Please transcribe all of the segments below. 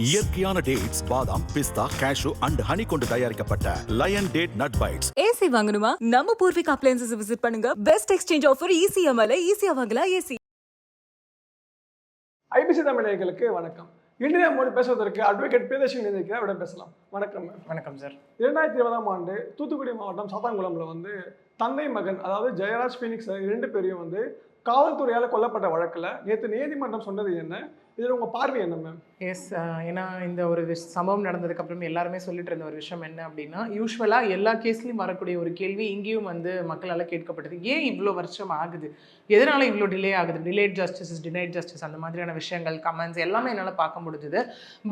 இயற்கையான டேட்ஸ், பாதாம், பிஸ்தா, cash and honey கொண்டு தயாரிக்கப்பட்ட lion date nut bites. AC வாங்கணுமா? நம்ம பூர்விக் அப்ளையன்சஸ் விசிட் பண்ணுங்க. பெஸ்ட் எக்ஸ்சேஞ்ச் ஆஃபர் ECMல ஈஸியா வாங்கலாம் ஏசி. ஐபிசி தமிழர்களுக்கு வணக்கம். இன்றைய மோடி பேசுவதற்கு அட்வொகேட் பிரியதர்ஷினி இருக்கிற விட பேசலாம். வணக்கம். வணக்கம் சார். 2020ஆம் ஆண்டு தூத்துக்குடி மாவட்டம் சாத்தான்குளம்ல தந்தை மகன் அதாவது ஜெயராஜ் ஃபீனிக்ஸ் 2 பேரையும் காவல்துறையால் கொல்லப்பட்ட வழக்கில் நேற்று நீதிமன்றம் சொன்னது என்ன? இதில் உங்கள் பார்வை என்ன மேம்? எஸ், ஏன்னா இந்த ஒரு சம்பவம் நடந்ததுக்கப்புறம் எல்லாருமே சொல்லிட்டு இருந்த ஒரு விஷயம் என்ன அப்படின்னா, யூஸ்வலாக எல்லா கேஸ்லையும் வரக்கூடிய ஒரு கேள்வி இங்கேயும் மக்களால் கேட்கப்பட்டது. ஏன் இவ்வளோ வருஷம் ஆகுது, எதனால் இவ்வளோ டிலே ஆகுது, டிலேட் ஜஸ்டிஸ் டினைட் ஜஸ்டிஸ், அந்த மாதிரியான விஷயங்கள் கமெண்ட்ஸ் எல்லாமே என்னால் பார்க்க முடிஞ்சுது.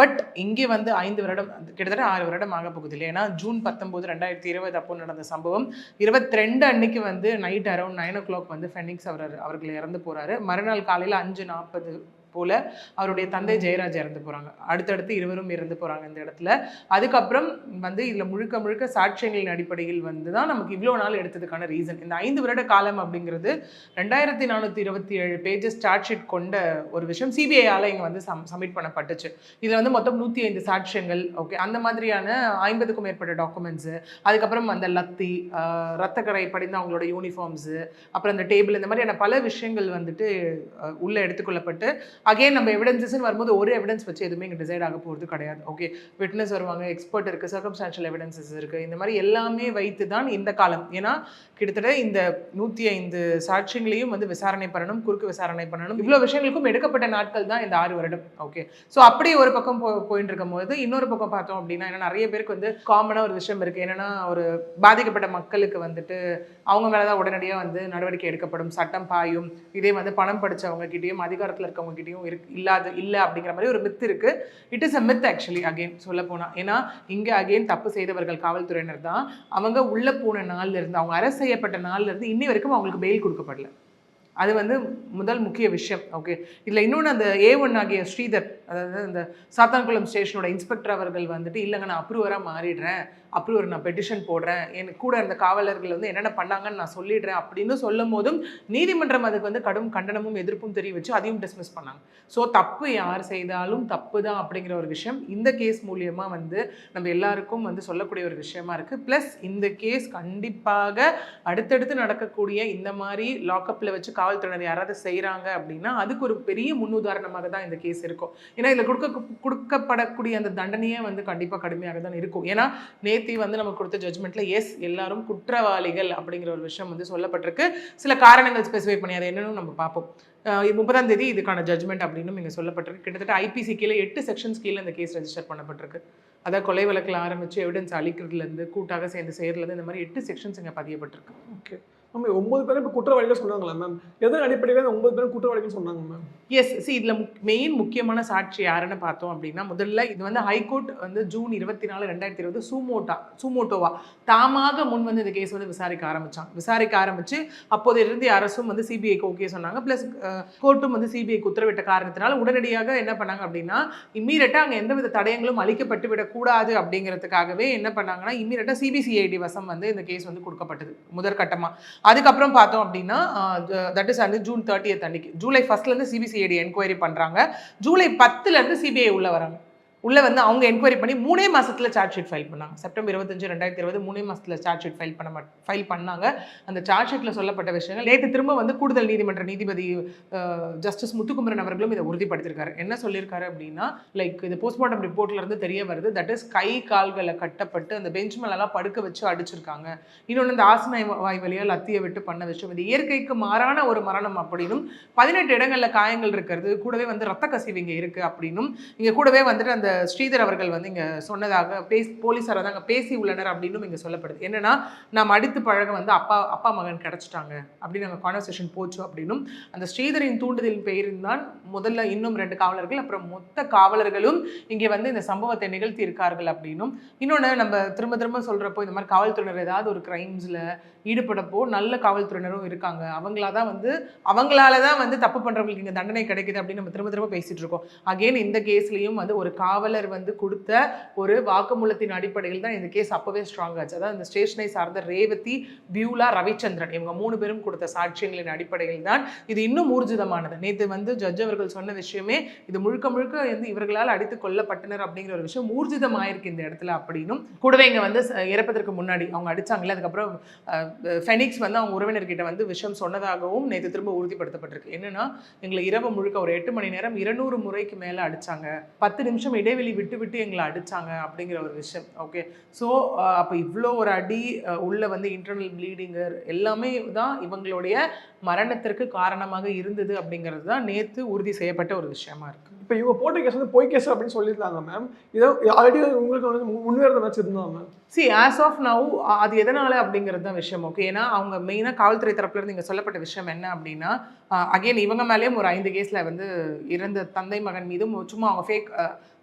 பட் இங்கே 5 வருடம் கிட்டத்தட்ட 6 வருடம் ஆக போகுது இல்லை. ஏன்னா ஜூன் 19, 2020 அப்போ நடந்த சம்பவம் 22 அன்னைக்கு நைட் அரௌண்ட் 9 o'clock ஃபெனிக்ஸ் அவர்கள் இறந்து போகிறாரு. மறுநாள் காலையில் 5:40 போல அவருடைய தந்தை ஜெயராஜ் இறந்து போகிறாங்க. அடுத்தடுத்து இருவரும் இறந்து போகிறாங்க இந்த இடத்துல. அதுக்கப்புறம் இதில் முழுக்க முழுக்க சாட்சியங்களின் அடிப்படையில் தான் நமக்கு இவ்வளோ நாள் எடுத்ததுக்கான ரீசன். இந்த 5 வருட காலம் அப்படிங்கிறது 2427 பேஜஸ் சார்ஜ் ஷீட் கொண்ட ஒரு விஷயம் சிபிஐயால் இங்கே சப்மிட் பண்ணப்பட்டுச்சு. இதில் மொத்தம் 105 சாட்சியங்கள், ஓகே, அந்த மாதிரியான 50க்கும் மேற்பட்ட டாக்குமெண்ட்ஸு, அதுக்கப்புறம் அந்த லத்தி, ரத்தக்கரை படிந்த அவங்களோட யூனிஃபார்ம்ஸு, அப்புறம் அந்த டேபிள், இந்த மாதிரியான பல விஷயங்கள் உள்ளே எடுத்துக்கொள்ளப்பட்டு அகைன் நம்ம எவிடன்ஸஸ்ன்னு வரும்போது ஒரு எவிடன்ஸ் வச்சு எதுவுமே இங்கே டிசைட் ஆக போகிறது கிடையாது. ஓகே, விட்னஸ் வருவாங்க, எக்ஸ்பர்ட் இருக்குது, சர்க்கம்ஸ்டான்ஷியல் எவிடன்சஸ் இருக்குது, இந்த மாதிரி எல்லாமே வைத்து தான் இந்த காலம். ஏன்னா கிட்டத்தட்ட இந்த 105 சாட்சியங்களையும் விசாரணை பண்ணணும், குறுக்கு விசாரணை பண்ணணும், இவ்வளோ விஷயங்களுக்கும் எடுக்கப்பட்ட நாட்கள் தான் இந்த 6 வருடம். ஓகே, ஸோ அப்படி ஒரு பக்கம் போயிட்டு இருக்கும் போது இன்னொரு பக்கம் பார்த்தோம் அப்படின்னா, ஏன்னா நிறைய பேருக்கு காமனாக ஒரு விஷயம் இருக்குது. என்னென்னா, ஒரு பாதிக்கப்பட்ட மக்களுக்கு அவங்க மேலே தான் உடனடியாக நடவடிக்கை எடுக்கப்படும், சட்டம் பாயும். இதே பணம் படித்தவங்க கிட்டேயும் அதிகாரத்தில் இருக்கவங்க கிட்டேயும் இல்லை அப்படிங்கிற மாதிரி ஒரு மித் இருக்கு. It is a myth actually. Again சொல்ல போனா, ஏன்னா இங்க அகெயின் தப்பு செய்தவர்கள் காவல்துறையினர் தான். அவங்க உள்ள போன நாள்ல இருந்து, அவங்க அரெஸ்ட் செய்யப்பட்ட நாள்ல இருந்து இன்னி வரைக்கும் அவங்களுக்கு பெயில் கொடுக்கப்படல. அது முதல் முக்கிய விஷயம். ஓகே, இதில் இன்னொன்று, அந்த A1 ஆகிய ஸ்ரீதர், அதாவது இந்த சாத்தான்குளம் ஸ்டேஷனோட இன்ஸ்பெக்டர் அவர்கள் இல்லைங்க, நான் அப்ரூவராக மாறிடுறேன், அப்ரூவர் நான் பெட்டிஷன் போடுறேன், எனக்கு கூட இருந்த காவலர்கள் என்னென்ன பண்ணாங்கன்னு நான் சொல்லிடுறேன் அப்படின்னு சொல்லும் போதும் நீதிமன்றம் அதுக்கு கடும் கண்டனமும் எதிர்ப்பும் தெரிவித்து அதையும் டிஸ்மிஸ் பண்ணாங்க. ஸோ தப்பு யார் செய்தாலும் தப்பு தான் அப்படிங்கிற ஒரு விஷயம் இந்த கேஸ் மூலியமாக நம்ம எல்லாருக்கும் சொல்லக்கூடிய ஒரு விஷயமா இருக்குது. ப்ளஸ் இந்த கேஸ் கண்டிப்பாக அடுத்தடுத்து நடக்கக்கூடிய இந்த மாதிரி லாக்அப்பில் வச்சு காவல்துறையினர் யாராவது செய்கிறாங்க அப்படின்னா அதுக்கு ஒரு பெரிய முன்னுதாரணமாக தான் இந்த கேஸ் இருக்கும். ஏன்னா இதில் கொடுக்கப்படக்கூடிய அந்த தண்டனையே கண்டிப்பாக கடுமையாக தான் இருக்கும். ஏன்னா நேத்தி நம்ம கொடுத்த ஜட்ஜ்மெண்ட்ல எஸ், எல்லாரும் குற்றவாளிகள் அப்படிங்கிற ஒரு விஷயம் சொல்லப்பட்டிருக்கு. சில காரணங்கள் ஸ்பெசிஃபை பண்ணி அதை என்னன்னு நம்ம பார்ப்போம். 30ஆம் தேதி இதுக்கான ஜட்ஜ்மெண்ட் அப்படின்னு இங்கே சொல்லப்பட்டிருக்கு. கிட்டத்தட்ட ஐபிசி கீழே 8 செக்ஷன்ஸ் கீழே இந்த கேஸ் ரெஜிஸ்டர் பண்ணப்பட்டிருக்கு. அதாவது கொலை வழக்கில் ஆரம்பித்து எவிடன்ஸ் அளிக்கிறதுலேருந்து, கூட்டாக சேர்ந்து செய்யறதுலேருந்து, இந்த மாதிரி 8 செக்ஷன்ஸ் இங்கே பதியப்பட்டிருக்கு. ஓகே மேம், 9 பேரும் இப்போ குற்றவாளிகள் சொன்னாங்களா மேம்? எதன் அடிப்படையில் 9 பேரும் குற்றவாளிகள் சொன்னாங்க மேம்? எஸ், இதில் மெயின் முக்கியமான சாட்சி யாருன்னு பார்த்தோம் அப்படின்னா, முதல்ல இது ஹைகோர்ட் ஜூன் 24, 2020 சூமோட்டோவா தாமாக முன் இந்த கேஸ் விசாரிக்க ஆரம்பிச்சு அப்போது இருந்து அரசும் சிபிஐக்கு ஓகே சொன்னாங்க. ப்ளஸ் கோர்ட்டும் சிபிஐக்கு உத்தரவிட்ட காரணத்தினால உடனடியாக என்ன பண்ணாங்க அப்படின்னா, இம்மீடியட்டாக அங்கே எந்தவித தடயங்களும் அளிக்கப்பட்டு விடக்கூடாது அப்படிங்கிறதுக்காகவே என்ன பண்ணாங்கன்னா, இம்மீடியட்டாக சிபிசிஐடி வசம் இந்த கேஸ் கொடுக்கப்பட்டது முதற்கட்டமாக. அதுக்கப்புறம் பார்த்தோம் அப்படின்னா, தட் இஸ் ஜூன் 30 அன்னைக்கு, ஜூலை 1 சிபிசிஐடி என்கொயரி பண்ணுறாங்க. ஜூலை 10 சிபிஐ உள்ள வராங்க. உள்ளே அவங்க என்கொயரி பண்ணி 3 மாதத்தில் சார்ஜ் ஷீட் ஃபைல் பண்ணாங்க. செப்டம்பர் 25, 2020 3 மாதத்தில் சார்ஜ் ஷீட் ஃபைல் பண்ணாங்க. அந்த சார்ஜ் ஷீட்டில் சொல்லப்பட்ட விஷயங்கள் நேற்று திரும்ப கூடுதல் நீதிமன்ற நீதிபதி ஜஸ்டிஸ் முத்துக்குமரன் அவர்களும் இதை உறுதிப்படுத்தியிருக்காரு. என்ன சொல்லியிருக்காரு அப்படின்னா, லைக் இது போஸ்ட்மார்ட்டம் ரிப்போர்ட்லேருந்து தெரிய வருது, தட் இஸ் கை கால்களை கட்டப்பட்டு அந்த பெஞ்ச் மேலெல்லாம் படுக்க வச்சு அடிச்சிருக்காங்க. இன்னொன்று, இந்த ஆசன வாய் வழியால் லத்தியை விட்டு பண்ண விஷயம், இது இயற்கைக்கு மாறான ஒரு மரணம் அப்படின்னும், 18 இடங்களில் காயங்கள் இருக்கிறது, கூடவே ரத்த கசிவு இங்கே இருக்குது அப்படின்னும், இங்கே கூடவே அந்த ஸ்ரீதர் அவர்கள் இங்கே சொன்னதாக போலீஸார் அங்கே பேசி உள்ளனர் அப்படின்னு இங்கே சொல்லப்படுது. என்னன்னா, நாம் அடித்து பழக அப்பா மகன் கிடச்சிட்டாங்க அப்படின்னு நாங்கள் கான்வர்சேஷன் போச்சு அப்படின்னும், அந்த ஸ்ரீதரின் தூண்டுதலின் பெயரில் தான் முதல்ல இன்னும் 2 காவலர்கள், அப்புறம் மொத்த காவலர்களும் இங்கே இந்த சம்பவத்தை நிகழ்த்தி இருக்கார்கள் அப்படின்னும். இன்னொன்று, நம்ம திரும்ப சொல்கிறப்போ இந்த மாதிரி காவல்துறையினர் ஏதாவது ஒரு கிரைம்ஸில் ஈடுபடப்போ நல்ல காவல்துறையினரும் இருக்காங்க, அவங்களால தான் தப்பு பண்ணுறவங்களுக்கு இங்கே தண்டனை கிடைக்குது அப்படின்னு நம்ம திரும்ப பேசிகிட்டு இருக்கோம். அகெயின் இந்த கேஸ்லேயும் ஒரு காவல் காவலர் வந்து கொடுத்த ஒரு வாக்குமூலத்தின் அடிப்படையில் தான் இந்த கேஸ் அப்பவே ஸ்ட்ராங் ஆச்சு. அதாவது இந்த ஸ்டேஷனை சார்ந்த ரேவதி, பியூலா, ரவிச்சந்திரன் இவங்க 3 பேரும் கொடுத்த சாட்சியங்களின் அடிப்படையில் தான் இது இன்னும் ஊர்ஜிதமானது. நேற்று வந்து ஜட்ஜ் அவர்கள் சொன்ன விஷயமே இது முழுக்க முழுக்க வந்து இவர்களால் அடித்து கொல்லப்பட்டனர் அப்படிங்கிற ஒரு விஷயம் ஊர்ஜிதமாயிருக்கு இந்த இடத்துல அப்படின்னும். கூடவே இங்க வந்து இறப்பதற்கு முன்னாடி அவங்க அடிச்சாங்கல்ல, அதுக்கப்புறம் ஃபெனிக்ஸ் வந்து அவங்க உறவினர்கிட்ட வந்து விஷயம் சொன்னதாகவும் நேற்று திரும்ப உறுதிப்படுத்தப்பட்டிருக்கு. என்னன்னா எங்களை இரவு முழுக்க ஒரு 8 மணி நேரம் 200 முறைக்கு மேலே அடிச்சாங்க, 10 நிமிஷம் இடைவெளி விட்டு விட்டு எங்களை அடிச்சாங்க அப்படிங்கிற ஒரு விஷயம். ஓகே, ஸோ அப்போ இவ்வளோ ஒரு அடி உள்ள வந்து இன்டர்னல் ப்ளீடிங்கர் எல்லாமே தான் இவங்களுடைய மரணத்திற்கு காரணமாக இருந்தது அப்படிங்கிறது தான் நேற்று உறுதி செய்யப்பட்ட ஒரு விஷயமா இருக்கு. இப்போ இவங்க போட்ட கேஸ் வந்து பொய் கேஸ் அப்படின்னு சொல்லியிருந்தாங்க மேம். இதை ஆல்ரெடி உங்களுக்கு வந்து முன்வேறு வச்சிருந்தாங்க மேம். சி ஆஸ் ஆஃப் நவ் அது எதனால அப்படிங்கிறது தான் விஷயம். ஓகே, ஏன்னா அவங்க மெயினாக காவல்துறை தரப்புலேருந்து இங்கே சொல்லப்பட்ட விஷயம் என்ன அப்படின்னா, அகைன் இவங்க மேலேயும் ஒரு 5 கேஸில் வந்து இறந்த தந்தை மகன் மீதும் சும்மா அவங்க ஃபேக்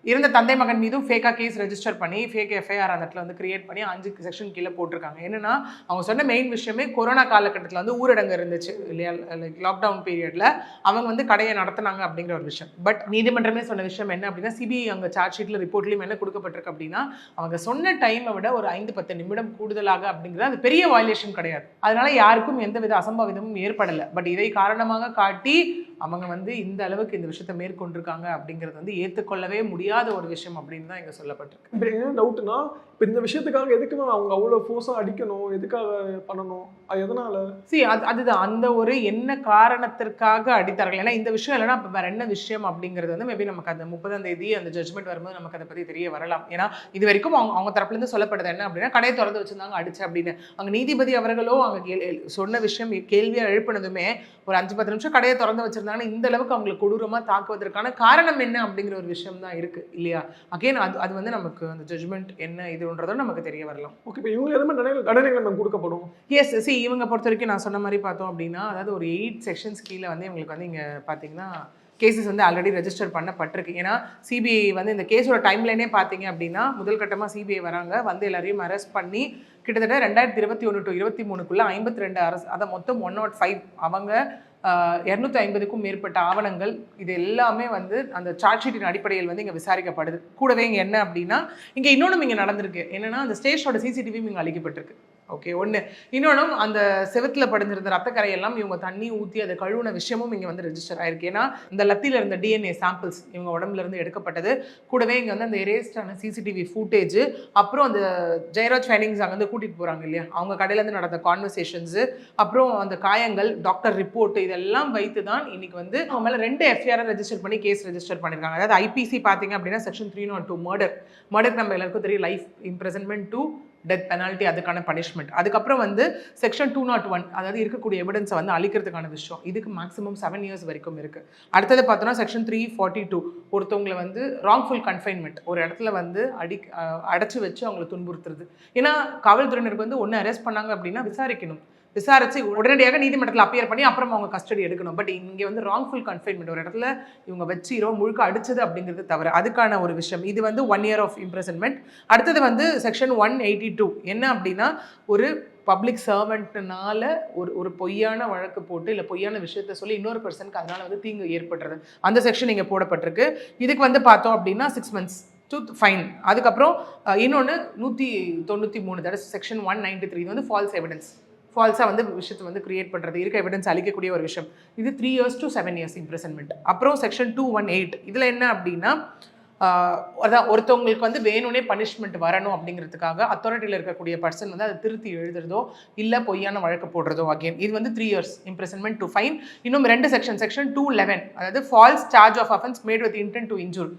இருந்த தந்தை மகன் மீதும் ஃபேக்காக கேஸ் ரெஜிஸ்டர் பண்ணி ஃபேக் எஃப்ஐஆர் அந்த இடத்துல வந்து கிரியேட் பண்ணி 5 செக்ஷன் கீழே போட்டிருக்காங்க. என்னன்னா அவங்க சொன்ன மெயின் விஷயமே கொரோனா காலகட்டத்தில் வந்து ஊரடங்கு இருந்துச்சு இல்லையா, லைக் லாக்டவுன் பீரியடில் அவங்க வந்து கடையை நடத்தினாங்க அப்படிங்கிற ஒரு விஷயம். பட் நீதிமன்றமே சொன்ன விஷயம் என்ன அப்படின்னா, சிபிஐ அங்கே சார்ஜ் ஷீட்டில் ரிப்போர்ட்லையும் என்ன கொடுக்கப்பட்டிருக்கு அப்படின்னா, அவங்க சொன்ன டைமை விட ஒரு 5-10 நிமிடம் கூடுதலாக அப்படிங்கிறது அது பெரிய வயலேஷன் கிடையாது. அதனால யாருக்கும் எந்தவித அசம்பாவிதமும் ஏற்படலை. பட் இதை காரணமாக காட்டி அவங்க வந்து இந்த அளவுக்கு இந்த விஷயத்தை மேற்கொண்டிருக்காங்க அப்படிங்கிறது வந்து ஏற்றுக்கொள்ளவே முடியாத ஒரு விஷயம் அப்படின்னு தான் இங்கே சொல்லப்பட்டிருக்கு. இப்போ என்ன டவுட்னா, இப்போ இந்த விஷயத்துக்காக எதுக்குமே அவங்க அவ்வளோ ஃபோர்ஸாக அடிக்கணும், எதுக்காக பண்ணணும், அது எதனால? அதுதான் அந்த ஒரு என்ன காரணத்திற்காக அடித்தார்கள். ஏன்னா இந்த விஷயம் இல்லைன்னா இப்போ வேற என்ன விஷயம் அப்படிங்கிறது வந்து மேபி நமக்கு அந்த 30ஆம் தேதி அந்த ஜட்ஜ்மெண்ட் வரும்போது நமக்கு அதை பற்றி தெரிய வரலாம். ஏன்னா இது வரைக்கும் அவங்க தரப்புலேருந்து சொல்லப்படுது என்ன அப்படின்னா, கடையை திறந்து வச்சிருந்தாங்க அடிச்சு அப்படின்னு. அங்கே நீதிபதி அவர்களோ அங்கே சொன்ன விஷயம் கேள்வியாக எழுப்பினதுமே ஒரு 5-10 நிமிஷம் கடையை திறந்து வச்சிருந்தாங்க, இந்த அளவுக்கு அவங்களுக்கு கொடூரமாக தாக்குவதற்கான காரணம் என்ன அப்படிங்கிற ஒரு விஷயம் தான் இருக்கு இல்லையா. அகைன் அது வந்து நமக்கு அந்த ஜட்ஜ்மெண்ட் என்ன இதுன்றதோ நமக்கு தெரிய வரலாம். ஓகே, இப்போ இவங்க எதுவுமே தண்டனைகள் நம்ம கொடுக்கப்படும். எஸ், சி இவங்க பொறுத்த வரைக்கும் நான் சொன்ன மாதிரி பார்த்தோம் அப்படின்னா, அதாவது ஒரு 8 செக்ஷன்ஸ் கீழே வந்து இவங்களுக்கு வந்து இங்கே பார்த்தீங்கன்னா கேசஸ் வந்து ஆல்ரெடி ரெஜிஸ்டர் பண்ணப்பட்டிருக்கு. ஏன்னா சிபிஐ வந்து இந்த கேஸோட டைம்லைனே பார்த்தீங்க அப்படின்னா, முதல் கட்டமாக சிபிஐ வராங்க, வந்து எல்லாரையும் அரெஸ்ட் பண்ணி கிட்டத்தட்ட 2021 to 23 52 அரசு, அதை மொத்தம் 105 அவங்க 250க்கும் மேற்பட்ட ஆவணங்கள் இது எல்லாமே வந்து அந்த சார்ஜ் ஷீட்டின் அடிப்படையில் வந்து இங்கே விசாரிக்கப்படுது. கூடவே இங்கே என்ன அப்படின்னா, இங்கே இன்னொன்றும் இங்கே நடந்திருக்கு. என்னன்னா அந்த ஸ்டேஷனோட சிசிடிவியும் இங்கே அளிக்கப்பட்டிருக்கு. ஓகே, ஒன்று. இன்னொன்றும் அந்த செவத்தில் படிஞ்சிருந்த ரத்தக்கரையெல்லாம் இவங்க தண்ணி ஊற்றி அதை கழுவுன விஷயமும் இங்கே வந்து ரெஜிஸ்டர் ஆயிருக்கு. ஏன்னா இந்த லத்தியில் இருந்த டிஎன்ஏ சாம்பிள்ஸ் இவங்க உடம்புல இருந்து எடுக்கப்பட்டது. கூடவே இங்கே வந்து அந்த எரேஸ்டான சிசிடிவி ஃபுட்டேஜ், அப்புறம் அந்த ஜெயராஜ் ஃபைனிங்ஸ் அங்கே வந்து கூட்டிகிட்டு போகிறாங்க இல்லையா, அவங்க கடையிலேருந்து நடந்த கான்வர்சேஷன்ஸு, அப்புறம் அந்த காயங்கள், டாக்டர் ரிப்போர்ட், இதெல்லாம் வைத்து தான் இன்னைக்கு வந்து அவங்க மேலே 2 எஃப்ஐஆர் ரெஜிஸ்டர் பண்ணி கேஸ் ரெஜிஸ்டர் பண்ணியிருக்காங்க. அதாவது ஐபிசி பார்த்தீங்க அப்படின்னா செக்ஷன் 302 மர்டர் நம்ம எல்லாருக்கும் தெரியும், life imprisonment to death penalty, அதுக்கான பனிஷ்மெண்ட். அதுக்கப்புறம் வந்து செக்ஷன் 201 அதாவது இருக்கக்கூடிய எவிடன்ஸை வந்து அழிக்கிறதுக்கான விஷயம், இதுக்கு மேக்ஸிமம் 7 years வரைக்கும் இருக்குது. அடுத்தது பார்த்தோன்னா செக்ஷன் 342 ஒருத்தவங்களை வந்து ராங்ஃபுல் கன்ஃபைன்மெண்ட், ஒரு இடத்துல வந்து அடைச்சி வச்சு அவங்களை துன்புறுத்துறது. ஏன்னா காவல்துறையினருக்கு வந்து ஒன்று அரெஸ்ட் பண்ணாங்க அப்படின்னா விசாரிச்சு உடனடியாக நீதிமன்றத்தில் அப்பியர் பண்ணி அப்புறம் அவங்க கஸ்டடி எடுக்கணும். பட் இங்கே வந்து ராங்ஃபுல் கன்ஃபைன்மெண்ட், ஒரு இடத்துல இவங்க வச்சு இரவு முழுக்க அடிச்சது அப்படிங்கிறது தவிர அதுக்கான ஒரு விஷயம். இது வந்து 1 year ஆஃப் இம்ப்ரிசன்மெண்ட். அடுத்தது வந்து செக்ஷன் 182 என்ன அப்படின்னா, ஒரு பப்ளிக் சர்வெண்ட்னால ஒரு பொய்யான வழக்கு போட்டு இல்லை பொய்யான விஷயத்த சொல்லி இன்னொரு பர்சனுக்கு அதனால வந்து தீங்கு ஏற்படுறது, அந்த செக்ஷன் இங்கே போடப்பட்டிருக்கு. இதுக்கு வந்து பார்த்தோம் அப்படின்னா 6 months to ஃபைன். அதுக்கப்புறம் இன்னொன்று 193 தட் இஸ் செக்ஷன் 193, இது வந்து ஃபால்ஸ் எவிடன்ஸ், ஃபால்ஸாக வந்து விஷயத்தை வந்து கிரியேட் பண்ணுறது, இருக்க எவிடன்ஸ் அளிக்கக்கூடிய ஒரு விஷயம். இது 3 years to 7 years இம்ப்ரிசன்மெண்ட். அப்புறம் செக்ஷன் 218 இதில் என்ன அப்படின்னா, அதான் ஒருத்தவங்களுக்கு வந்து வேணும்னே பனிஷ்மெண்ட் வரணும் அப்படிங்கிறதுக்காக அத்தாரிட்டியில் இருக்கக்கூடிய பர்சன் வந்து அதை திருத்தி எழுதுறதோ இல்லை பொய்யான வழக்கு போடுறதோ, அகெயின் இது வந்து 3 years இம்ப்ரிசன்மெண்ட் டு ஃபைன். இன்னும் 2 செக்ஷன் 211 அதாவது false charge of offence made with intent to injure,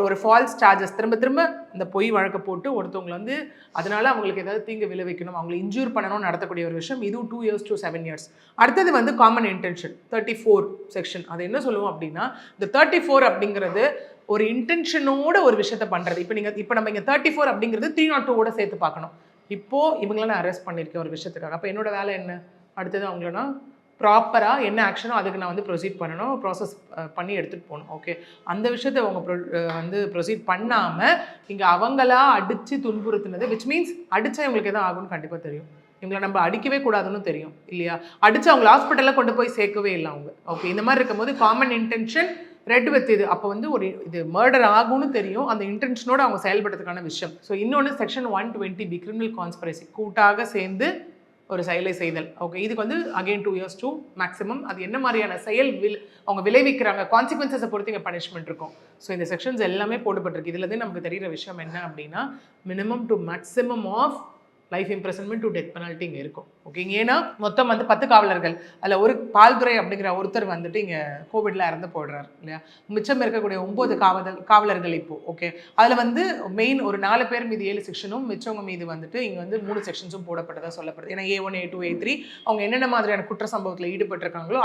ஒரு ஃபால்ஸ் சார்ஜஸ் திரும்ப இந்த பொய் வழக்கு போட்டு ஒருத்தவங்களை வந்து அதனால அவங்களுக்கு ஏதாவது தீங்கு விளைவிக்கணும், அவங்களை இன்ஜூர் பண்ணணும்னு நடத்தக்கூடிய ஒரு விஷயம், இதுவும் 2 years to 7 years. அடுத்தது வந்து காமன் இன்டென்ஷன் 34 செக்ஷன். அது என்ன சொல்லுவோம் அப்படின்னா, இந்த 34 அப்படிங்கிறது ஒரு இன்டென்ஷனோட ஒரு விஷயத்த பண்ணுறது. இப்போ நம்ம இங்கே 34 அப்படிங்கிறது 302 சேர்த்து பார்க்கணும். இப்போது இவங்கள நான் அரெஸ்ட் பண்ணியிருக்கேன் ஒரு விஷயத்துக்காக, அப்போ என்னோட வேலை என்ன, அடுத்தது அவங்கள நான் ப்ராப்பராக என்ன ஆக்ஷனோ அதுக்கு நான் வந்து ப்ரொசீட் பண்ணணும், ப்ராசஸ் பண்ணி எடுத்துகிட்டு போகணும். ஓகே, அந்த விஷயத்தை அவங்க வந்து ப்ரொசீட் பண்ணாமல் இங்கே அவங்களா அடித்து துன்புறுத்துனது, விச் மீன்ஸ் அடித்தா இவங்களுக்கு எதாவது ஆகும்னு கண்டிப்பாக தெரியும், இவங்களை நம்ம அடிக்கவே கூடாதுன்னு தெரியும் இல்லையா, அடித்து அவங்களை ஹாஸ்பிட்டலில் கொண்டு போய் சேர்க்கவே இல்லை அவங்க. ஓகே, இந்த மாதிரி இருக்கும்போது காமன் இன்டென்ஷன் ரெட் வித் இது அப்போ வந்து ஒரு இது மர்டர் ஆகும்னு தெரியும், அந்த இன்டென்ஷனோட அவங்க செயல்படுறதுக்கான விஷயம். ஸோ இன்னொன்று செக்ஷன் 120B கிரிமினல் கான்ஸ்பிரசி, கூட்டாக சேர்ந்து ஒரு செயலை செய்தல். ஓகே, இதுக்கு வந்து அகெயின் 2 years to மேக்ஸிமம். அது என்ன மாதிரியான செயல் அவங்க விளைவிக்கிறாங்க, கான்சிக்வன்சஸை பொறுத்து இங்கே பனிஷ்மெண்ட் இருக்கும். ஸோ இந்த செக்ஷன்ஸ் எல்லாமே போடப்பட்டிருக்கு. இதுலேருந்து நமக்கு தெரிகிற விஷயம் என்ன அப்படின்னா minimum to maximum of life imprisonment to death penalty இங்கே இருக்கும். ஓகேங்க, ஏன்னா மொத்தம் வந்து 10 காவலர்கள், அதில் ஒரு பால்துறை அப்படிங்கிற ஒருத்தர் வந்துட்டு இங்கே கோவிட்ல இறந்து போடுறாரு இல்லையா. மிச்சம் இருக்கக்கூடிய 9 காவலர்கள் இப்போ. ஓகே, அதில் வந்து மெயின் ஒரு 4 பேர் மீது 7 செக்ஷனும் மிச்சவங்க மீது வந்துட்டு இங்கே வந்து 3 செக்ஷன்ஸும் போடப்பட்டதாக சொல்லப்படுது. ஏன்னா A1 A2 A3 அவங்க என்னென்ன மாதிரியான குற்ற சம்பவத்தில் ஈடுபட்டிருக்காங்களோ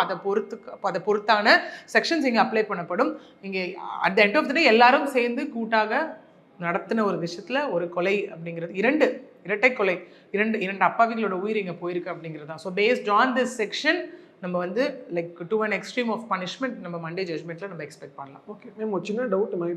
அதை பொறுத்தான செக்ஷன்ஸ் இங்கே அப்ளை பண்ணப்படும். இங்கே at the end of the day எல்லாரும் சேர்ந்து கூட்டாக நடத்தின ஒரு விஷயத்தில் ஒரு கொலை அப்படிங்கிறது, இரட்டை கொலை, இரண்டு அப்பாவிகளோட உயிர் இங்கே போயிருக்கு அப்படிங்கிறது தான். So based on this section நம்ம வந்து like to an extreme of punishment நம்ம மண்டே ஜட்மெண்ட்டில் நம்ம எக்ஸ்பெக்ட் பண்ணலாம். ஓகே மேம், ஒரு சின்ன டவுட் மேம்.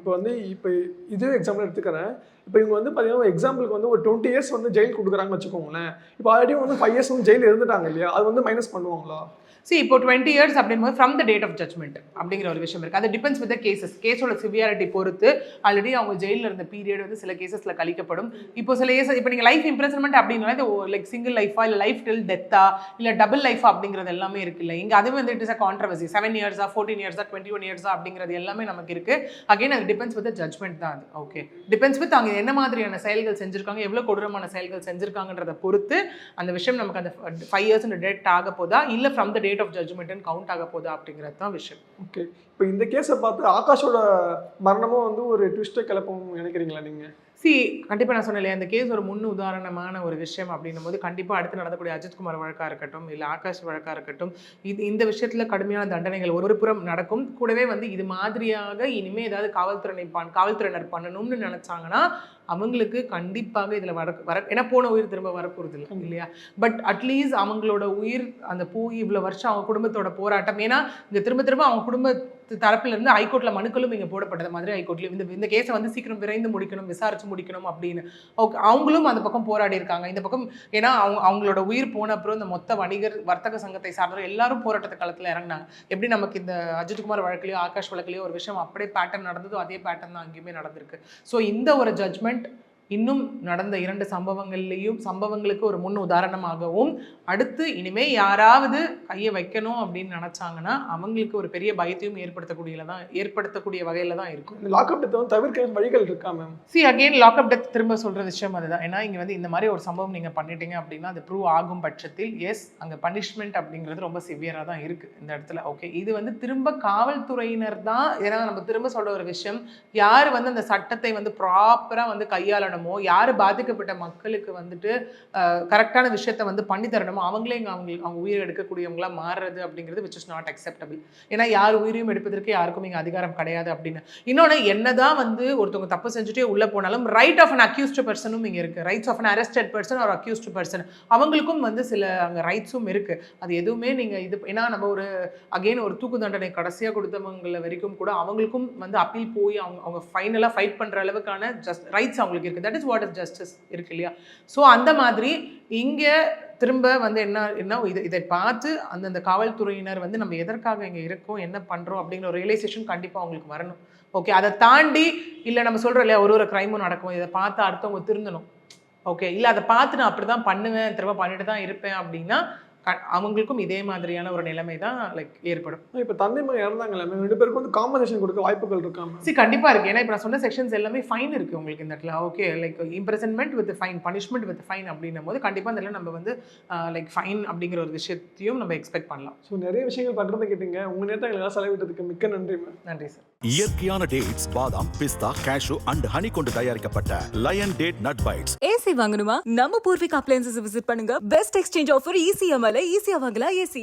இப்போ இதே எக்ஸாம்பிள் எடுத்துக்கிறேன். இப்போ இவங்க வந்து பார்த்தீங்கன்னா எக்ஸாம்பிளுக்கு வந்து ஒரு 20 years வந்து ஜெயில் கொடுக்குறாங்கன்னு வச்சுக்கோங்களேன். இப்போ ஆல்ரெடி வந்து 5 years வந்து ஜெயில் இருந்துட்டாங்க இல்லையா, அது வந்து மைனஸ் பண்ணுவாங்களா? இப்போ 20 years அப்படிங்கும்போது from the date of judgment அப்படிங்கிற ஒரு விஷயம் இருக்குது. அது டிபெண்ட்ஸ் வித் த கேஸோட சிவியாரிட்டி பொறுத்து ஆல்ரெடி அவங்க ஜெயிலில் இருந்த பீரியட் வந்து சில கேசஸில் கழிக்கப்படும். இப்போ சில கேசஸ் இப்போ நீங்கள் லைஃப் இம்ப்ரெசன்மெண்ட் அப்படின்னா லைக் சிங்கிள் லைஃபா இல்லை லைஃப் டில் டெத்தா இல்லை டபுள் லைஃபா அப்படிங்கிறது எல்லாமே இருக்குல்ல. இங்கே அதுவே வந்து it is a controversy. 7 years 14 years 21 years அப்படிங்கிறது எல்லாமே நமக்கு இருக்குது. அகைன் அது டிபெண்ட்ஸ் வித் ஜட்மெண்ட் தான் அது. ஓகே, டிபெண்ட்ஸ் வித் அவங்க என்ன மாதிரியான செயல்கள் செஞ்சுருக்காங்க, எவ்வளோ கொடூரமான செயல்கள் செஞ்சுருக்காங்கன்றதை பொறுத்து அந்த விஷயம் நமக்கு அந்த 5 years டேட் ஆக போதா இல்லை from the date of judgment count ஆக போதா அப்படிங்கிறது தான் விஷயம். ஓகே, இப்போ இந்த கேஸை பார்த்து ஆகாஷோட மரணமும் வந்து ஒரு ட்விஸ்ட்டை கிளப்பவும் நினைக்கிறீங்களா நீங்கள்? கண்டிப்பாக நான் சொன்னேன், அந்த கேஸ் ஒரு முன் உதாரணமான ஒரு விஷயம் அப்படின்னும் போது கண்டிப்பாக அடுத்து நடக்கக்கூடிய அஜித்குமார் வழக்காக இருக்கட்டும் இல்லை ஆகாஷ் வழக்காக இருக்கட்டும், இந்த விஷயத்தில் கடுமையான தண்டனைகள் ஒரு புறம் நடக்கும். கூடவே வந்து இது மாதிரியாக இனிமேல் ஏதாவது காவல்துறையினர் பண்ணணும்னு நினச்சாங்கன்னா அவங்களுக்கு கண்டிப்பாக இதில் ஏன்னா போன உயிர் திரும்ப வரப்போகிறது இல்லை இல்லையா. பட் அட்லீஸ்ட் அவங்களோட உயிர் அந்த போய் இவ்வளோ வருஷம் அவங்க குடும்பத்தோட போராட்டம், ஏன்னா இங்கே திரும்ப அவங்க குடும்ப தரப்பிலிருந்து ஹைகோர்ட்டில் மனுக்களும் இங்கே போடப்பட்டது மாதிரி ஹைகோர்ட்லேயும் இந்த கேஸை வந்து சீக்கிரம் விரைந்து முடிக்கணும், விசாரிச்சு முடிக்கணும் அப்படின்னு அவங்களும் அந்த பக்கம் போராடி இருக்காங்க. இந்த பக்கம் ஏன்னா அவங்களோட உயிர் போன அப்புறம் இந்த மொத்த வர்த்தக சங்கத்தை சார்ந்தவர் எல்லாரும் போராட்டத்தை களத்தில் இறங்கினாங்க. எப்படி நமக்கு இந்த அஜித்குமார் வழக்குலையோ ஆகாஷ் வழக்குலையோ ஒரு விஷயம் அப்படியே பேட்டர்ன் நடந்ததோ அதே பேட்டர்ன் தான் அங்கேயுமே நடந்திருக்கு. ஸோ இந்த ஒரு ஜட்மெண்ட் இன்னும் நடந்த 2 சம்பவங்களுக்கு ஒரு முன் உதாரணமாகவும் அடுத்து இனிமே யாராவது கையை வைக்கணும் அப்படின்னு நினைச்சாங்கன்னா அவங்களுக்கு ஒரு பெரிய பயத்தையும் ஏற்படுத்தக்கூடிய வகையில தான் இருக்கும். லாக்அப் டெத் தவிர்க்க வழிகள் இருக்கா மேம்? அகைன் லாக்அப் டெத் திரும்ப சொல்ற விஷயம் அதுதான். ஏன்னா இங்க வந்து இந்த மாதிரி ஒரு சம்பவம் நீங்க பண்ணிட்டீங்க அப்படின்னா அது ப்ரூவ் ஆகும் பட்சத்தில் எஸ் அங்க பனிஷ்மெண்ட் அப்படிங்கிறது ரொம்ப சிவியரா தான் இருக்கு இந்த இடத்துல. ஓகே, இது வந்து திரும்ப காவல்துறையினர் தான். ஏன்னா நம்ம திரும்ப சொல்ற ஒரு விஷயம், யார் வந்து அந்த சட்டத்தை வந்து ப்ராப்பரா வந்து கையாளணும், யார் பாதிக்கப்பட்ட மக்களுக்கு வந்துட்டு கரெக்டான விஷயத்தை வந்து பண்ணி தரணுமோ அவங்களே அவங்க உயிர் எடுக்கக்கூடியவங்களா மாறுறது அப்படிங்கிறது which is not acceptable. ஏன்னா யார் உயிரையும் எடுப்பதற்கு யாருக்கும் இங்கே அதிகாரம் கிடையாது அப்படின்னு. இன்னொன்று என்னதான் வந்து ஒருத்தவங்க தப்பு செஞ்சுட்டே உள்ள போனாலும் ரைட் ஆஃப் அன் அக்யூஸ்டு பர்சனும் இங்கே இருக்கு. Rights of an arrested person ஒரு அக்யூஸ்டு பர்சன் அவங்களுக்கும் வந்து சில அங்கே ரைட்ஸும் இருக்கு. அது எதுவுமே நீங்கள் ஏன்னா நம்ம ஒரு அகெயின் ஒரு தூக்கு தண்டனை கடைசியாக கொடுத்தவங்கள வரைக்கும் கூட அவங்களுக்கும் வந்து அப்பீல் போய் அவங்க ஃபைனலாக ஃபைட் பண்ணுற அளவுக்கான ரைட்ஸ் அவங்களுக்கு இருக்குது. That is what is justice இருக்கு இல்லையா. ஸோ அந்த மாதிரி இங்கே திரும்ப வந்து என்ன இதை பார்த்து அந்தந்த காவல்துறையினர் வந்து நம்ம எதற்காக இங்கே இருக்கோம், என்ன பண்ணுறோம் அப்படிங்கிற ஒரு ரியலைசேஷன் கண்டிப்பாக அவங்களுக்கு வரணும். ஓகே, அதை தாண்டி இல்லை நம்ம சொல்கிறோம் இல்லையா ஒரு க்ரைமும் நடக்கும், இதை பார்த்து அடுத்தவங்க திருந்தணும். ஓகே, இல்லை அதை பார்த்து நான் அப்படி தான் பண்ணுவேன், திரும்ப பண்ணிட்டு தான் இருப்பேன் அப்படின்னா அவங்களுக்கும் இதே மாதிரியான ஒரு நிலைமை தான் லைக் ஏற்படும். இப்போ தந்தை மகன் இறந்தாங்களே 2 பேருக்கு வந்து காம்பன்சேஷன் கொடுக்க வாய்ப்புகள் இருக்காங்க? கண்டிப்பாக இருக்குது. ஏன்னா இப்போ நான் சொன்ன செக்ஷன்ஸ் எல்லாமே ஃபைன் இருக்குது உங்களுக்கு இந்த இடத்துல. Okay, like imprisonment with fine, punishment with fine அப்படின்னும் போது கண்டிப்பாக அதில் நம்ம வந்து லைக் ஃபைன் அப்படிங்கிற ஒரு விஷயத்தையும் நம்ம எக்ஸ்பெக்ட் பண்ணலாம். ஸோ நிறைய விஷயங்கள் பகிர்ந்து கேட்டீங்க. உங்கள் நேரத்தை எல்லாம் செலவிட்டதுக்கு மிக்க நன்றி மேம். நன்றி சார். இயற்கையான டேட்ஸ், பாதாம், பிஸ்தா, கேஷு அண்ட் ஹனி கொண்டு தயாரிக்கப்பட்ட lion date nut bites. AC வாங்கணுமா? நம்ம பூர்விகா அப்ளையன்சஸ் விசிட் பண்ணுங்க. பெஸ்ட் எக்ஸ்சேஞ்ச் ஆஃபர் ECMல ஈஸியா வாங்கலாம் ஏசி.